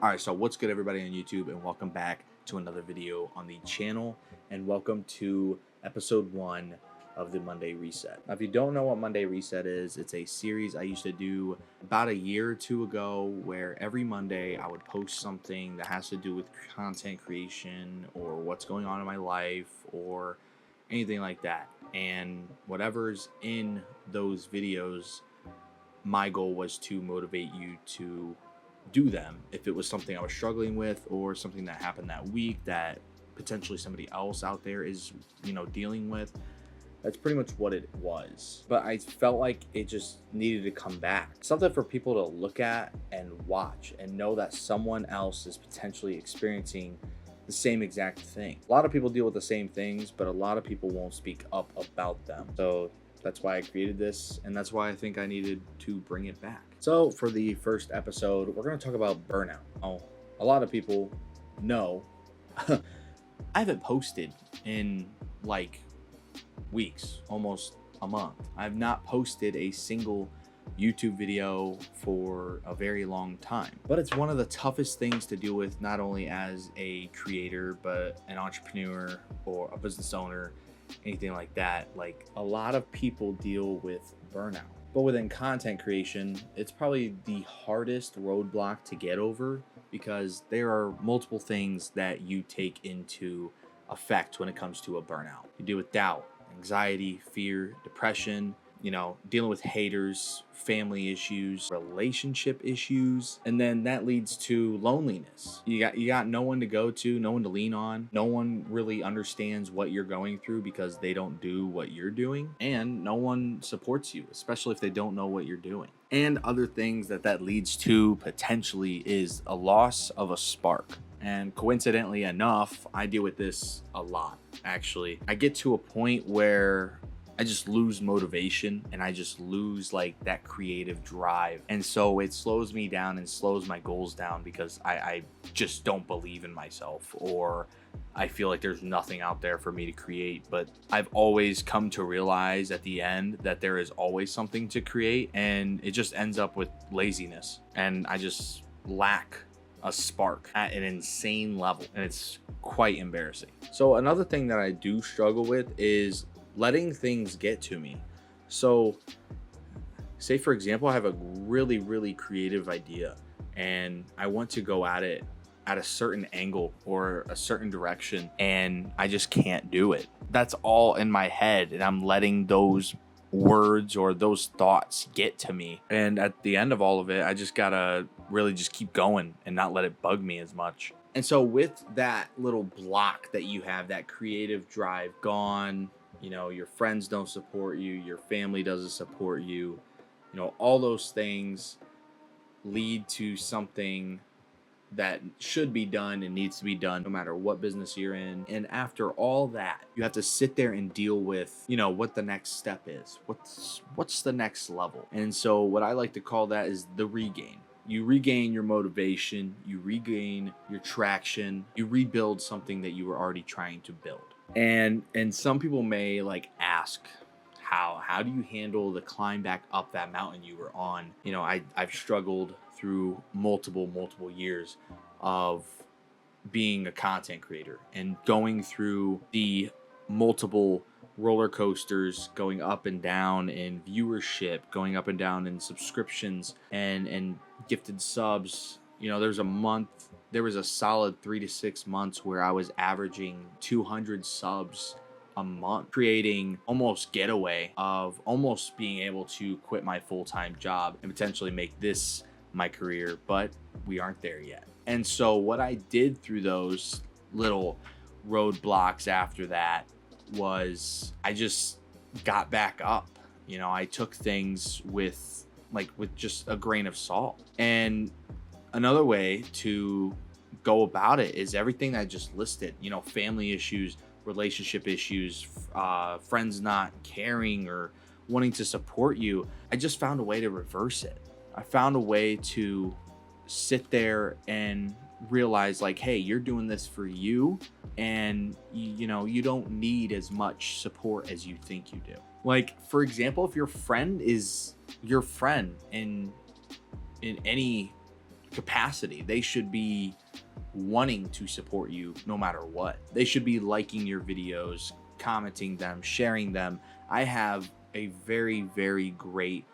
All right, so what's good, everybody on YouTube, and welcome back to another video on the channel, and welcome to episode 1 of the Monday Reset. Now, if you don't know what Monday Reset is, it's a series I used to do about a year or two ago, where every Monday I would post something that has to do with content creation or what's going on in my life or anything like that. And whatever's in those videos, my goal was to motivate you to do them if it was something I was struggling with or something that happened that week that potentially somebody else out there is, dealing with. That's pretty much what it was. But I felt like it just needed to come back. Something for people to look at and watch and know that someone else is potentially experiencing the same exact thing. A lot of people deal with the same things, but a lot of people won't speak up about them. So that's why I created this, and that's why I think I needed to bring it back. So for the first episode, we're going to talk about burnout. Now, a lot of people know I haven't posted in like weeks, almost a month. I've not posted a single YouTube video for a very long time. But it's one of the toughest things to deal with, not only as a creator, but an entrepreneur or a business owner, anything like that. Like, a lot of people deal with burnout. But within content creation, it's probably the hardest roadblock to get over, because there are multiple things that you take into effect when it comes to a burnout. You deal with doubt, anxiety, fear, depression, dealing with haters, family issues, relationship issues, and then that leads to loneliness. You got no one to go to, no one to lean on. No one really understands what you're going through because they don't do what you're doing, and no one supports you, especially if they don't know what you're doing. And other things that leads to potentially is a loss of a spark. And coincidentally enough, I deal with this a lot, actually. I get to a point where I just lose motivation and I just lose like that creative drive. And so it slows me down and slows my goals down, because I just don't believe in myself, or I feel like there's nothing out there for me to create. But I've always come to realize at the end that there is always something to create, and it just ends up with laziness. And I just lack a spark at an insane level, and it's quite embarrassing. So another thing that I do struggle with is letting things get to me. So say, for example, I have a really creative idea and I want to go at it at a certain angle or a certain direction, and I just can't do it. That's all in my head, and I'm letting those words or those thoughts get to me. And at the end of all of it, I just gotta really just keep going and not let it bug me as much. And so with that little block that you have, that creative drive gone, your friends don't support you, your family doesn't support you, all those things lead to something that should be done and needs to be done no matter what business you're in. And after all that, you have to sit there and deal with, what the next step is. What's the next level? And so what I like to call that is the regain. You regain your motivation, you regain your traction, you rebuild something that you were already trying to build. And some people may ask, how do you handle the climb back up that mountain you were on? I've struggled through multiple years of being a content creator and going through the multiple roller coasters, going up and down in viewership, going up and down in subscriptions and gifted subs. There was a solid 3 to 6 months where I was averaging 200 subs a month, creating almost getaway of almost being able to quit my full-time job and potentially make this my career, but we aren't there yet. And so what I did through those little roadblocks after that was I just got back up. I took things with just a grain of salt. And another way to go about it is everything I just listed, family issues, relationship issues, friends not caring or wanting to support you. I just found a way to reverse it. I found a way to sit there and realize hey, you're doing this for you, and you don't need as much support as you think you do. For example, if your friend is your friend in any capacity. They should be wanting to support you no matter what. They should be liking your videos, commenting them, sharing them. I have a very, very great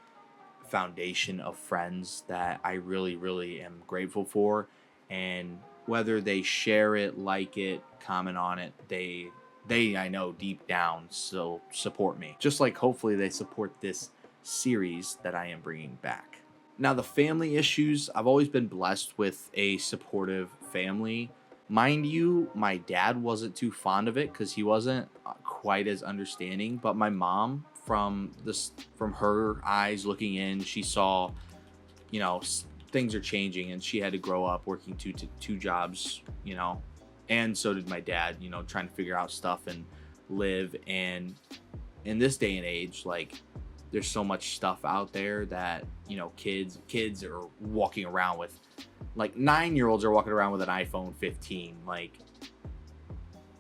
foundation of friends that I really, really am grateful for. And whether they share it, like it, comment on it, they I know deep down still support me. Just like hopefully they support this series that I am bringing back. Now, the family issues, I've always been blessed with a supportive family. Mind you, my dad wasn't too fond of it because he wasn't quite as understanding. But my mom, from her eyes looking in, she saw, you know, things are changing, and she had to grow up working two jobs, you know, and so did my dad, you know, trying to figure out stuff and live. And in this day and age, like, there's so much stuff out there that, you know, kids are walking around with, like 9-year-olds are walking around with an iPhone 15. Like,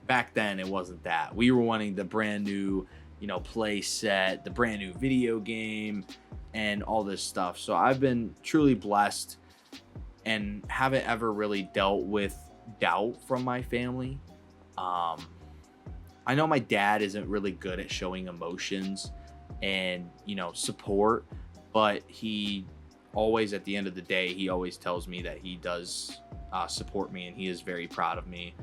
back then it wasn't that. We were wanting the brand new, you know, play set, the brand new video game, and all this stuff. So I've been truly blessed and haven't ever really dealt with doubt from my family. I know my dad isn't really good at showing emotions and, you know, support, but he always, at the end of the day, he always tells me that he does support me, and he is very proud of me.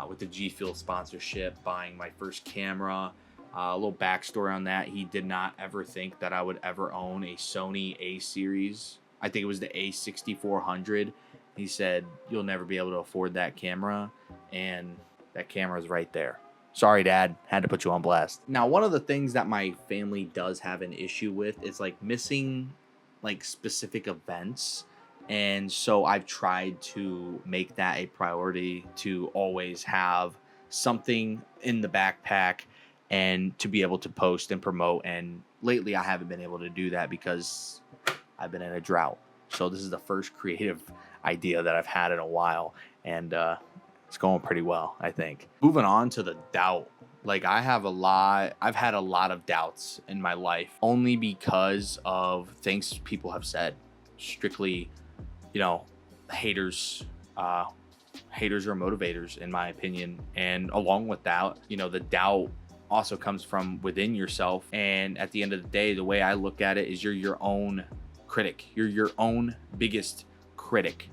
With the G Fuel sponsorship, buying my first camera, a little backstory on that: he did not ever think that I would ever own a Sony A series. I think it was the A6400. He said, "You'll never be able to afford that camera," and that camera is right there. Sorry, Dad, had to put you on blast. Now, one of the things that my family does have an issue with is like missing like specific events. And so I've tried to make that a priority, to always have something in the backpack and to be able to post and promote. And lately I haven't been able to do that because I've been in a drought. So this is the first creative idea that I've had in a while, and it's going pretty well, I think. Moving on to the doubt. Like, I've had a lot of doubts in my life, only because of things people have said. Strictly, you know, haters are motivators, in my opinion. And along with that, you know, the doubt also comes from within yourself. And at the end of the day, the way I look at it is, you're your own critic. You're your own biggest critic,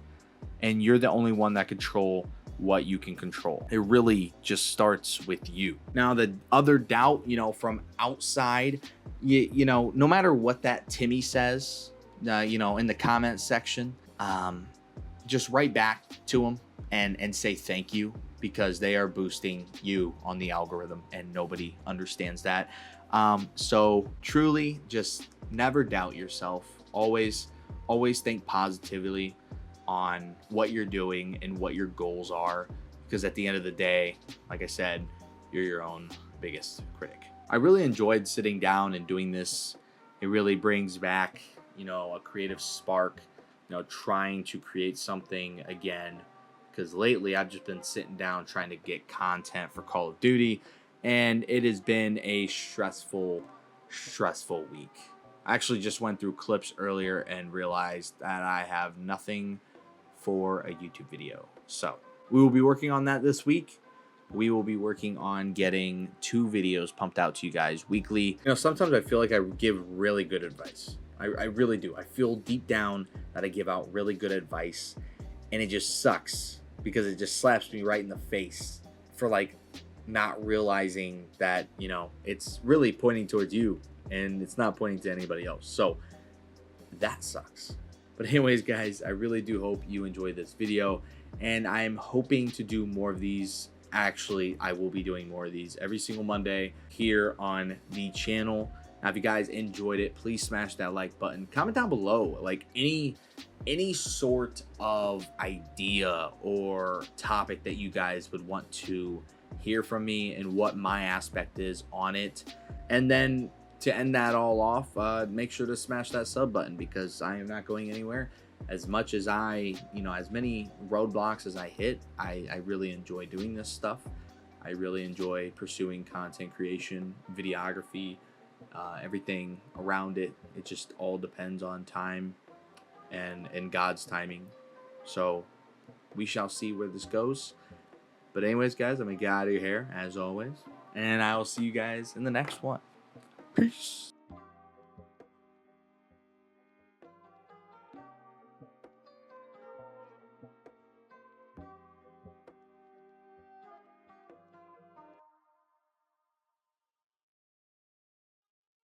and you're the only one that control what you can control. It really just starts with you. Now, the other doubt, you know, from outside, you know, no matter what that Timmy says, you know, in the comments section, just write back to them and say thank you, because they are boosting you on the algorithm, and nobody understands that. So truly, just never doubt yourself. Always think positively on what you're doing and what your goals are, because at the end of the day, like I said, you're your own biggest critic. I really enjoyed sitting down and doing this. It really brings back, you know, a creative spark, you know, trying to create something again, because lately I've just been sitting down trying to get content for Call of Duty, and it has been a stressful week. I actually just went through clips earlier and realized that I have nothing for a YouTube video. So we will be working on that this week. We will be working on getting 2 videos pumped out to you guys weekly. You know, sometimes I feel like I give really good advice. I really do. I feel deep down that I give out really good advice, and it just sucks because it just slaps me right in the face for like not realizing that, you know, it's really pointing towards you and it's not pointing to anybody else. So that sucks. But anyways, guys, I really do hope you enjoyed this video, and I'm hoping to do more of these. Actually, I will be doing more of these every single Monday here on the channel. Now, if you guys enjoyed it, please smash that like button. Comment down below, like any sort of idea or topic that you guys would want to hear from me and what my aspect is on it. And then to end that all off, make sure to smash that sub button, because I am not going anywhere. As much as as many roadblocks as I hit, I really enjoy doing this stuff. I really enjoy pursuing content creation, videography, everything around it. It just all depends on time and God's timing. So we shall see where this goes. But anyways, guys, I'm going to get out of your hair, as always. And I will see you guys in the next one. Peace.